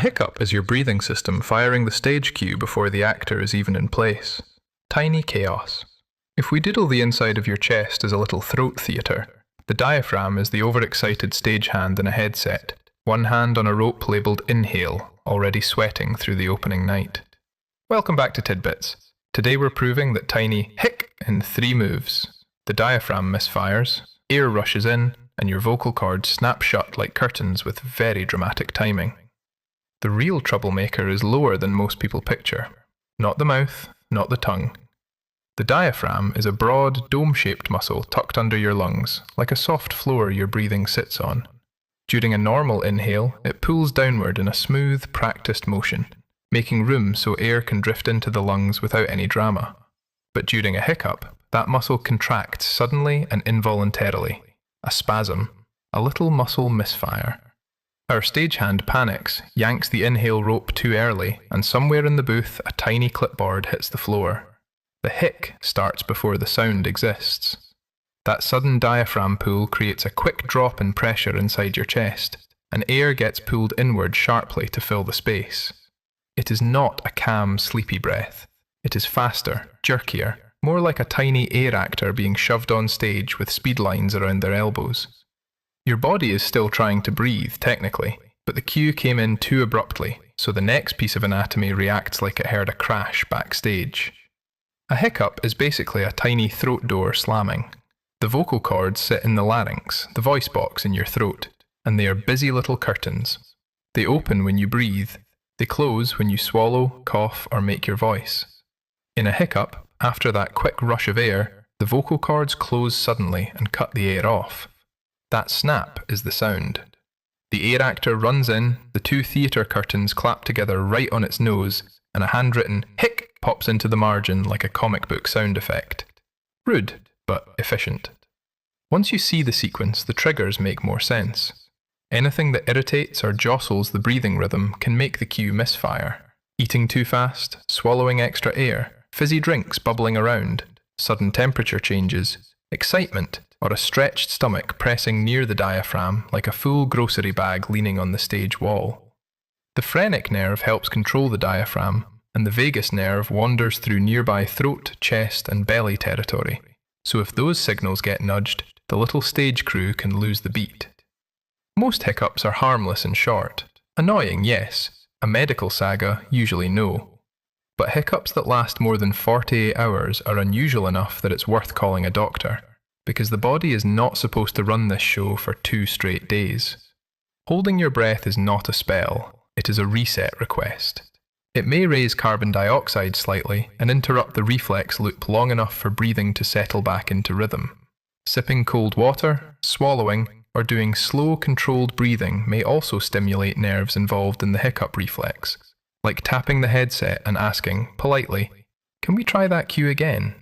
hiccup is your breathing system firing the stage cue before the actor is even in place. Tiny chaos. If we diddle the inside of your chest as a little throat theatre, the diaphragm is the overexcited stagehand in a headset, one hand on a rope labelled inhale, already sweating through the opening night. Welcome back to Tidbits. Today we're proving that tiny hic in 3 moves. The diaphragm misfires, air rushes in, and your vocal cords snap shut like curtains with very dramatic timing. The real troublemaker is lower than most people picture. Not the mouth, not the tongue. The diaphragm is a broad, dome-shaped muscle tucked under your lungs, like a soft floor your breathing sits on. During a normal inhale, it pulls downward in a smooth, practiced motion, making room so air can drift into the lungs without any drama. But during a hiccup, that muscle contracts suddenly and involuntarily. A spasm, a little muscle misfire. Our stagehand panics, yanks the inhale rope too early, and somewhere in the booth a tiny clipboard hits the floor. The hic starts before the sound exists. That sudden diaphragm pull creates a quick drop in pressure inside your chest, and air gets pulled inward sharply to fill the space. It is not a calm, sleepy breath. It is faster, jerkier, more like a tiny air actor being shoved on stage with speed lines around their elbows. Your body is still trying to breathe, technically, but the cue came in too abruptly, so the next piece of anatomy reacts like it heard a crash backstage. A hiccup is basically a tiny throat door slamming. The vocal cords sit in the larynx, the voice box in your throat, and they are busy little curtains. They open when you breathe, they close when you swallow, cough, or make your voice. In a hiccup, after that quick rush of air, the vocal cords close suddenly and cut the air off. That snap is the sound. The air actor runs in, the 2 theatre curtains clap together right on its nose, and a handwritten hic pops into the margin like a comic book sound effect. Rude, but efficient. Once you see the sequence, the triggers make more sense. Anything that irritates or jostles the breathing rhythm can make the cue misfire. Eating too fast, swallowing extra air, fizzy drinks bubbling around, sudden temperature changes, excitement, or a stretched stomach pressing near the diaphragm like a full grocery bag leaning on the stage wall. The phrenic nerve helps control the diaphragm, and the vagus nerve wanders through nearby throat, chest, and belly territory. So if those signals get nudged, the little stage crew can lose the beat. Most hiccups are harmless and short. Annoying, yes. A medical saga, usually no. But hiccups that last more than 48 hours are unusual enough that it's worth calling a doctor, because the body is not supposed to run this show for 2 straight days. Holding your breath is not a spell, it is a reset request. It may raise carbon dioxide slightly and interrupt the reflex loop long enough for breathing to settle back into rhythm. Sipping cold water, swallowing, or doing slow, controlled breathing may also stimulate nerves involved in the hiccup reflex, like tapping the headset and asking, politely, "Can we try that cue again?"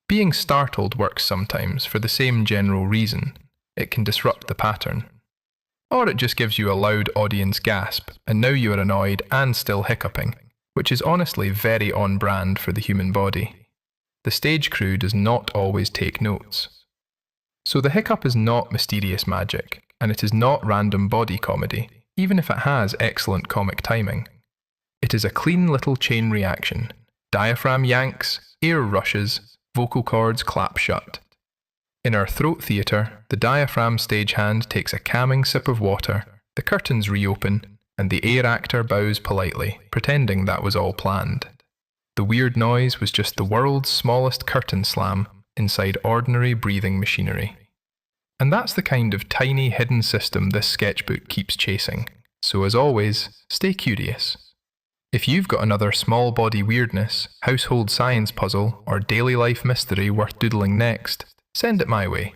Being startled works sometimes for the same general reason. It can disrupt the pattern. Or it just gives you a loud audience gasp, and now you are annoyed and still hiccuping, which is honestly very on brand for the human body. The stage crew does not always take notes. So the hiccup is not mysterious magic, and it is not random body comedy, even if it has excellent comic timing. It is a clean little chain reaction. Diaphragm yanks, air rushes, vocal cords clap shut. In our throat theatre, the diaphragm stagehand takes a calming sip of water, the curtains reopen, and the air actor bows politely, pretending that was all planned. The weird noise was just the world's smallest curtain slam inside ordinary breathing machinery. And that's the kind of tiny hidden system this sketchbook keeps chasing. So as always, stay curious. If you've got another small body weirdness, household science puzzle, or daily life mystery worth doodling next, send it my way.